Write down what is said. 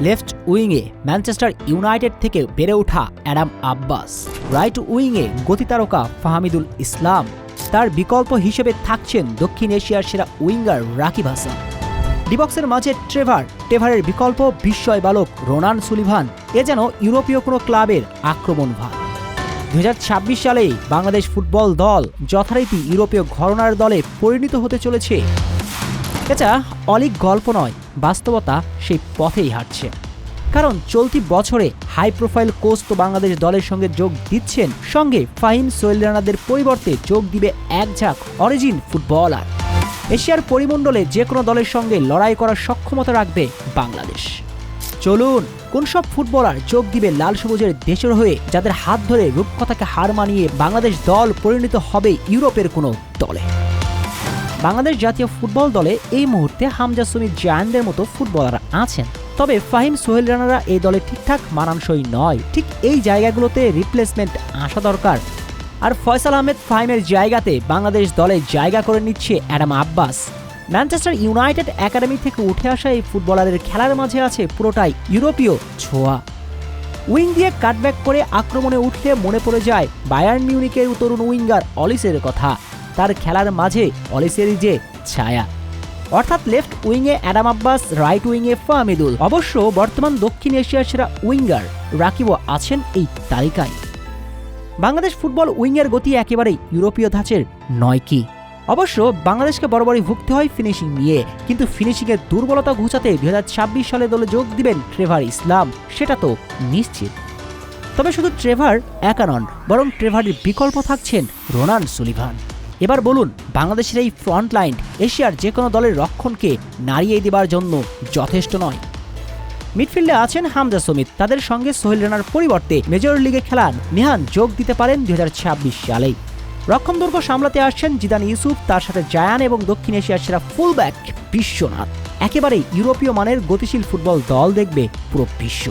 Left উইংয়ে Manchester United থেকে বেড়ে ওঠা অ্যাডাম আব্বাস, রাইট উইংয়ে গতিতারকা ফাহমিদুল ইসলাম, তার বিকল্প হিসেবে থাকছেন দক্ষিণ এশিয়ার সেরা উইঙ্গার রাকিব হাসান। ডিবক্সের মাঝে টেভারের বিকল্প বিস্ময় বালক রোনান সুলিভান, এ যেন ইউরোপীয় কোনো ক্লাবের আক্রমণ ভাগ। 2026 সালেই বাংলাদেশ ফুটবল দল যথারীতি ইউরোপীয় ঘরানার দলে পরিণত হতে চলেছে। এটা অলীক গল্প নয়, বাস্তবতা সেই পথেই হাঁটছে। কারণ চলতি বছরে হাই প্রোফাইল কোচ তো বাংলাদেশ দলের সঙ্গে যোগ দিচ্ছেন, সঙ্গে ফাহিম সোহেল রানাদের পরিবর্তে যোগ দিবে এক ঝাঁক অরিজিন ফুটবলার। এশিয়ার পরিমণ্ডলে যে কোনো দলের সঙ্গে লড়াই করার সক্ষমতা রাখবে বাংলাদেশ। চলুন কোন সব ফুটবলার যোগ দিবে লাল সবুজের দেশের হয়ে, যাদের হাত ধরে রূপকথাকে হার মানিয়ে বাংলাদেশ দল পরিণত হবে ইউরোপের কোনো দলে। বাংলাদেশ জাতীয় ফুটবল দলে এই মুহূর্তে হামজা সুমিত জায়ানদের মতো ফুটবলার আছেন, তবে ফাহিম সোহেল রানারা এই দলে ঠিকঠাক মানানসই নয়। ঠিক এই জায়গাগুলোতে রিপ্লেসমেন্ট আসা দরকার। আর ফয়সাল আহমেদ ফাহিমের জায়গাতে বাংলাদেশ দলে জায়গা করে নিচ্ছে Adam Abbas. Manchester United academy থেকে উঠে আসা এই ফুটবলারের খেলার মাঝে আছে পুরোটাই ইউরোপীয় ছোঁয়া। উইং দিয়ে কাটব্যাক করে আক্রমণে উঠলে মনে পড়ে যায় বায়ার্ন মিউনিকের তরুণ উইঙ্গার অলিসের কথা। তার খেলার মাঝে অলিসেরই যে ছায়া। অর্থাৎ লেফট উইংয়ে অ্যাডাম আব্বাস, রাইট উইংয়ে ফাহমিদুল। অবশ্য বর্তমান দক্ষিণ এশিয়ার সেরা উইঙ্গার রাকিবও আছেন এই তালিকায়। বাংলাদেশ ফুটবল উইংয়ের গতি একেবারেই ইউরোপীয় ধাঁচের নয় কি? অবশ্য বাংলাদেশকে বরাবরই ভুগতে হয় ফিনিশিং নিয়ে, কিন্তু ফিনিশিংয়ের দুর্বলতা ঘুচাতে 2026 সালে দলে যোগ দিবেন ট্রেভার ইসলাম, সেটা তো নিশ্চিত। তবে শুধু ট্রেভার একা নন, বরং ট্রেভারের বিকল্প থাকছেন রোনান সুলিভান। এবার বলুন, বাংলাদেশের এই ফ্রন্ট লাইন এশিয়ার যে কোনো দলের রক্ষণকে নাড়িয়ে দেবার জন্য যথেষ্ট নয়। মিডফিল্ডে আছেন হামজা সুমিত, তাদের সঙ্গে সোহেল রানার পরিবর্তে মেজর লিগে খেলান নিহান যোগ দিতে পারেন 2026 সালেই। রক্ষণদুর্গ সামলাতে আসছেন জিদান ইউসুফ, তার সাথে জায়ান এবং দক্ষিণ এশিয়ার সেরা ফুলব্যাক বিশ্বনাথ। একেবারে ইউরোপীয় মানের গতিশীল ফুটবল দল দেখবে পুরো বিশ্ব।